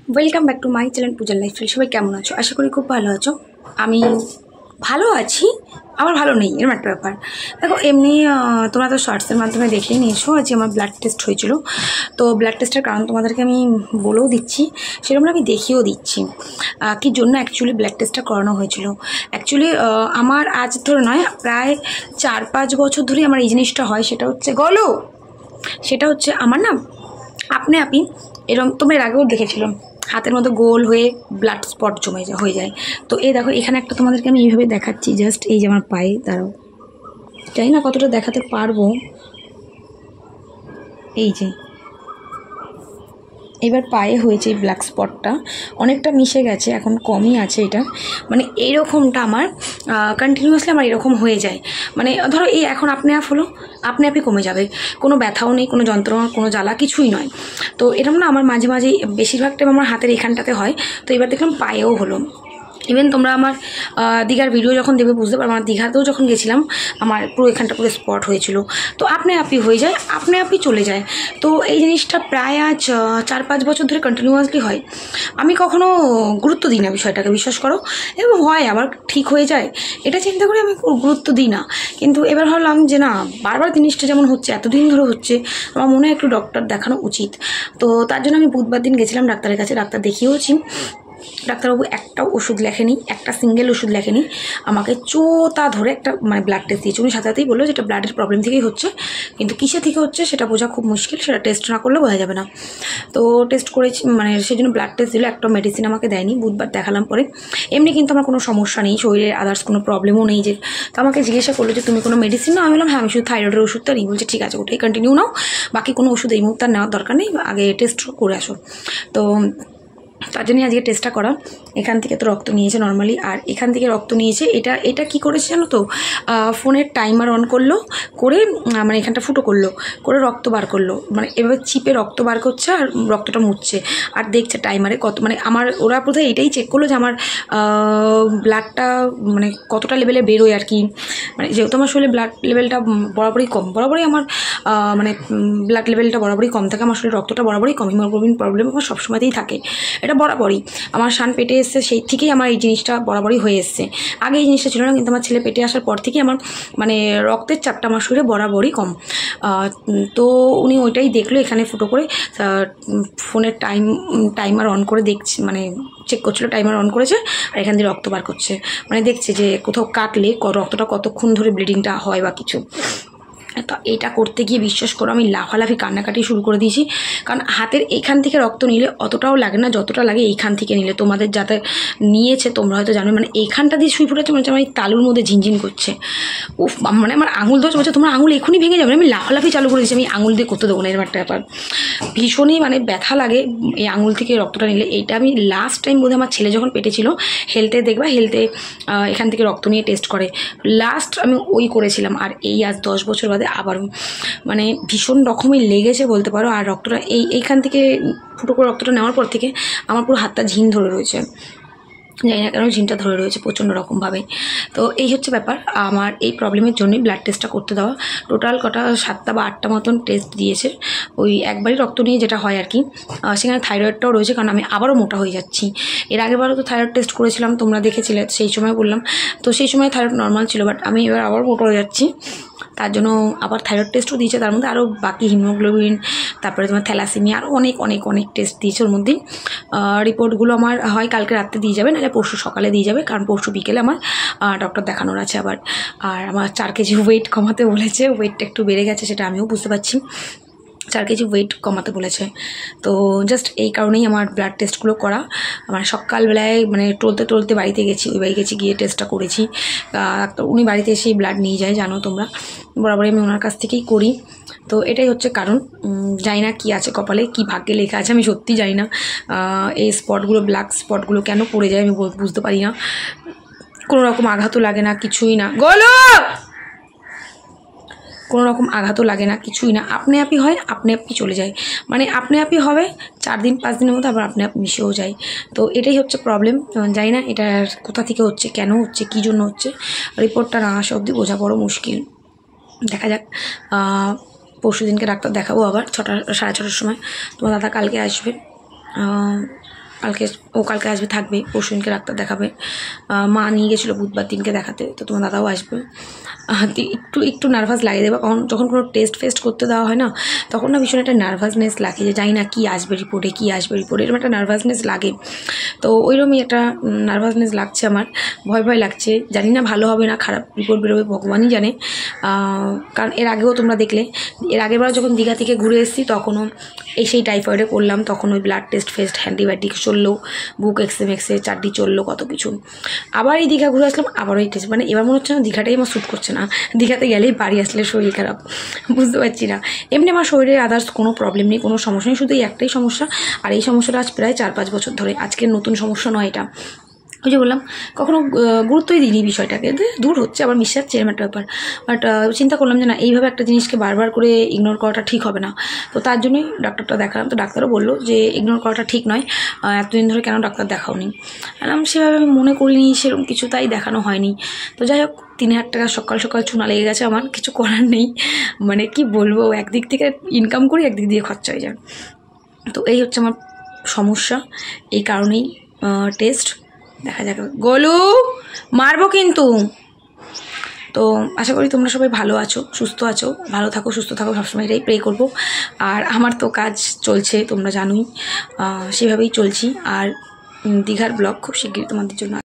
Welcome back to my channel পূজার lifestyle. সবাই কেমন আছো? আশা করি খুব ভালো আছো। আমি ভালো আছি, আবার ভালো নেই, এরকম একটা ব্যাপার। দেখো, এমনি তোমরা তো শর্টসের মাধ্যমে দেখেই নিয়েছো যে আমার ব্লাড টেস্ট হয়েছিল। তো ব্লাড টেস্টের কারণ তোমাদেরকে আমি বলেও দিচ্ছি, সেরকম আমি দেখিয়েও দিচ্ছি কি জন্য অ্যাকচুয়ালি ব্লাড টেস্টটা করানো হয়েছিল। অ্যাকচুয়ালি আমার আজ ধরে নয়, প্রায় 4-5 বছর ধরে আমার এই জিনিসটা হয়। সেটা হচ্ছে আমার না আপনি এরকম, তোমরা এর আগেও দেখেছিলাম, হাতের মতো গোল হয়ে ব্লাড স্পট হয়ে যায়। তো এই দেখো, এখানে একটা তোমাদেরকে আমি এইভাবে দেখাচ্ছি, জাস্ট এই যে আমার পায়ে, দাঁড়াও, জানি না কতটা দেখাতে পারবো। এই যে এবার পায়ে হয়েছে এই ব্ল্যাক স্পটটা, অনেকটা মিশে গেছে, এখন কমই আছে এটা। মানে এইরকমটা আমার কন্টিনিউয়াসলি আমার এরকম হয়ে যায়। মানে ধরো এই এখন আপনি আপনি কমে যাবে, কোনো ব্যথাও নেই, কোনো যন্ত্রণা, কোনো জ্বালা কিছুই নয়। তো এরকম না আমার মাঝে মাঝেই, বেশিরভাগ টাইম আমার হাতের এখানটাতে হয়। তো এবার দেখলাম পায়েও হলো। ইভেন তোমরা আমার দীঘার ভিডিও যখন দেবে বুঝতে পারবো, আমার দীঘাতেও যখন গেছিলাম আমার পুরো এখানটা পুরো স্পট হয়েছিল। তো আপনি হয়ে যায়, আপনি চলে যায়। তো এই জিনিসটা প্রায় আজ 4-5 বছর ধরে কন্টিনিউয়াসলি হয়। আমি কখনো গুরুত্ব দিই না বিষয়টাকে, বিশ্বাস করো। এবং হয় আবার ঠিক হয়ে যায়, এটা চিন্তা করে আমি গুরুত্ব দিই না। কিন্তু এবার ভাবলাম যে না, বারবার জিনিসটা যেমন হচ্ছে, এতদিন ধরে হচ্ছে, আমার মনে হয় একটু ডক্টর দেখানো উচিত। তো তার জন্য আমি বুধবার দিন গেছিলাম ডাক্তারের কাছে, ডাক্তার দেখিয়েওছি। ডাক্তারবাবু একটা ওষুধ লেখেনি, একটা সিঙ্গেল ওষুধ লেখেনি, আমাকে চোতা ধরে একটা ব্লাড টেস্ট দিয়েছে। উনি সাথে সাথেই বললো যেটা ব্লাডের প্রবলেম থেকেই হচ্ছে, কিন্তু কিসে থেকে হচ্ছে সেটা বোঝা খুব মুশকিল, সেটা টেস্ট না করলে বোঝা যাবে না। তো টেস্ট করেছি, সেই জন্য ব্লাড টেস্ট দিল, একটা মেডিসিন আমাকে দেয়নি। বুধবার দেখালাম পরে। এমনি কিন্তু আমার কোনো সমস্যা নেই, শরীরে আদার্স কোনো প্রবলেমও নেই। যে তো আমাকে জিজ্ঞাসা করলো যে তুমি কোনো মেডিসিন নাও? আমি বললাম হ্যাঁ, আমি শুধু থাইরয়েডের ওষুধটা নিই। বলছে ঠিক আছে, ওটাই কন্টিনিউ নাও, বাকি কোনো ওষুধ এই মুহূর্তে নেওয়ার দরকার নেই, আগে টেস্ট করে আসো। তো তার জন্যই আজকে টেস্টটা করা। এখান থেকে তো রক্ত নিয়েছে নর্মালি, আর এখান থেকে রক্ত নিয়েছে। এটা কি করেছে জানো তো, ফোনের টাইমার অন করলো, করে এখানটা ফুটো করলো, করে রক্ত বার করলো। এভাবে চিপে রক্ত বার করছে আর রক্তটা মুছছে, আর দেখছে টাইমারে কত, আমার ওরা প্রথমে এটাই চেক করলো যে আমার ব্লাডটা কতটা লেভেলে বেরোয় আর কি। যেহেতু আমার শরীরে ব্লাড লেভেলটা বরাবরই কম, বরাবরই আমার ব্লাড লেভেলটা বরাবরই কম থাকে, আমার শরীরে রক্তটা বরাবরই কম, হিমোগ্লোবিন প্রবলেম আমার সবসময়তেই থাকে, এটা বরাবরই। আমার শান পেটে এসছে, সেই থেকেই আমার এই জিনিসটা বরাবরই হয়ে এসছে। আগে এই জিনিসটা ছিল না, কিন্তু আমার ছেলে পেটে আসার পর থেকেই আমার রক্তের চাপটা আমার শরীরে বরাবরই কম। তো উনি ওইটাই দেখলো, এখানে ফুটো করে ফোনের টাইমার অন করে দেখছি, চেক করছিল, টাইমার অন করেছে, আর এখান দিয়ে রক্ত বার করছে। দেখছে যে কোথাও কাটলে রক্তটা কতক্ষণ ধরে ব্লিডিংটা হয় বা কিছু। তো এটা করতে গিয়ে বিশ্বাস করো আমি লাফালাফি কান্নাকাটি শুরু করে দিয়েছি। কারণ হাতের এইখান থেকে রক্ত নিলে অতটাও লাগে না যতটা লাগে এইখান থেকে নিলে। তোমাদের যাতে নিয়েছে তোমরা হয়তো জানো, এইখানটা দিয়ে সুই ফুটেছে, আমার তালুর মধ্যে ঝিনঝিন করছে। উফ, আমার আঙুল ধরছে, বলছে তোমার আঙুল এখনই ভেঙে যাবে। আমি লাফালাফি চালু করে দিয়েছি, আমি আঙুল দিয়ে করতে দেবো না, এরকম একটা ব্যাপার। ভীষণই ব্যথা লাগে এই আঙুল থেকে রক্তটা নিলে। এইটা আমি লাস্ট টাইম বোধহয় আমার ছেলে যখন পেটে ছিল, হেলথে এখান থেকে রক্ত নিয়ে টেস্ট করে, লাস্ট আমি ওই করেছিলাম। আর এই আজ 10 বছর বাদে আবার ভীষণ রকমই লেগেছে বলতে পারো। আর রক্তটা এইখান থেকে ফুটো করে রক্তটা নেওয়ার পর থেকে আমার পুরো হাতটা ঝিন ধরে রয়েছে, জানি না কেন ঝিনটা ধরে রয়েছে প্রচণ্ড রকমভাবে। তো এই হচ্ছে ব্যাপার, আমার এই প্রবলেমের জন্যই ব্লাড টেস্টটা করতে দেওয়া। টোটাল 7টা বা 8টা মতন টেস্ট দিয়েছে, ওই একবারই রক্ত নিয়ে যেটা হয় আর কি। সেখানে থাইরয়েডটাও রয়েছে, কারণ আমি আবারও মোটা হয়ে যাচ্ছি। এর আগেবারও তো থাইরয়েড টেস্ট করেছিলাম, তোমরা দেখেছিলে, সেই সময় বললাম। তো সেই সময় থাইরয়েড নর্মাল ছিল, বাট আমি এবার আবার মোটা হয়ে যাচ্ছি, তার জন্য আবার থাইরয়েড টেস্টও দিয়েছে। তার মধ্যে আরও বাকি হিমোগ্লোবিন, তারপরে তোমার থ্যালাসেমিয়া, আরও অনেক অনেক অনেক টেস্ট দিয়েছে ওর মধ্যে। রিপোর্টগুলো আমার হয় কালকে রাত্রে দিয়ে যাবে, নাহলে পরশু সকালে দিয়ে যাবে, কারণ পরশু বিকেলে আমার ডক্টর দেখানোর আছে আবার। আর আমার 4 কেজি ওয়েট কমাতে বলেছে, ওয়েটটা একটু বেড়ে গেছে, সেটা আমিও বুঝতে পারছি। 4 কেজি ওয়েট কমাতে বলেছে। তো জাস্ট এই কারণেই আমার ব্লাড টেস্টগুলো করা। সকালবেলায় টলতে বাড়িতে গেছি, ওই বাড়ি গেছি, গিয়ে টেস্টটা করেছি। উনি বাড়িতে এসেই ব্লাড নিয়ে যায়, জানো তোমরা, বরাবরই আমি ওনার কাছ থেকেই করি। তো এটাই হচ্ছে কারণ। জানি না কী আছে কপালে, কী ভাগ্যে লেখা আছে, আমি সত্যি জানি না। এই স্পটগুলো, ব্ল্যাক স্পটগুলো কেন পড়ে যায় আমি বুঝতে পারি না। কোনো রকম আঘাতও লাগে না, কিছুই না, কোনো রকম আঘাতও লাগে না, কিছুই না, আপনি হয়, আপনি চলে যায়। আপনি হবে 4 দিন 5 দিনের মধ্যে, আবার আপনি মিশেও যায়। তো এটাই হচ্ছে প্রবলেম। জানি না এটা কোথা থেকে হচ্ছে, কেন হচ্ছে, কী জন্য হচ্ছে, রিপোর্টটা না আসা অবধি বোঝা বড় মুশকিল। দেখা যাক, পরশু দিনকে ডাক্তার দেখাবো আবার 6টা 6:30টার সময়। তোমার দাদা কালকে আসবে। কালকে আসবে, থাকবে, পরশুদিনকে ডাক্তার দেখাবে। মা নিয়ে গেছিলো বুধবার দিনকে দেখাতে, তো তোমার দাদাও আসবে। একটু নার্ভাস লাগে দেবা, কারণ যখন কোনো টেস্ট করতে দেওয়া হয় না, তখন না ভীষণ একটা নার্ভাসনেস লাগে, যে জানি না কী আসবে রিপোর্টে, এরকম একটা নার্ভাসনেস লাগে। তো ওইরকমই একটা নার্ভাসনেস লাগছে আমার, ভয় লাগছে, জানি না ভালো হবে না খারাপ রিপোর্ট বেরোবে, ভগবানই জানে। কারণ এর আগেও তোমরা দেখলে, এর আগেরবার যখন দীঘা থেকে ঘুরে এসেছি তখনও সেই টাইফয়েডে করলাম, তখন ওই ব্লাড টেস্ট অ্যান্টিবায়োটিক চললো, বুক এক্সরে চারটি চললো, কত কিছু। আবার এই দীঘা ঘুরে আসলাম, আবার ওই টেস্ট, মানে এবার মনে হচ্ছে না দীঘাটাই আমার শ্যুট করছে না, দীঘাতে গেলেই বাড়ি আসলে শরীর খারাপ, বুঝতে পারছি না। এমনি আমার শরীরে আদার্স কোনো প্রবলেম নেই, কোনো সমস্যা নেই, শুধু এই একটাই সমস্যা, আর এই সমস্যাটা আজ প্রায় 4-5 বছর ধরে, আজকের নতুন সমস্যা নয় এটা। ওই যে বললাম, কখনো গুরুত্বই দিইনি বিষয়টাকে, দূর হচ্ছে, আবার মিশাচ্ছে এরকম একটা ব্যাপার। বাট চিন্তা করলাম যে না, এইভাবে একটা জিনিসকে বারবার করে ইগনোর করাটা ঠিক হবে না। তো তার জন্যই ডাক্তারটা দেখালাম। তো ডাক্তারও বললো যে ইগনোর করাটা ঠিক নয়, এতদিন ধরে কেন ডাক্তার দেখাওনি। সেভাবে আমি মনে করিনি সেরকম কিছু, তাই দেখানো হয়নি। তো যাই হোক, 3000 টাকা সকাল চুনা লেগে গেছে আমার, কিছু করার নেই। মানে কি বলবো, একদিক থেকে ইনকাম করি, একদিক দিয়ে খরচা হয়ে যায়। তো এই হচ্ছে আমার সমস্যা, এই কারণেই টেস্ট। দেখা যাক, গোলু মারবো কিন্তু। তো আশা করি তোমরা সবাই ভালো আছো, সুস্থ আছো, ভালো থাকো, সুস্থ থাকো, সবসময় এটাই প্রে করবো। আর আমার তো কাজ চলছে, তোমরা জানোই, সেভাবেই চলছি। আর দীঘার ব্লগ খুব শিগগিরই তোমাদের জন্য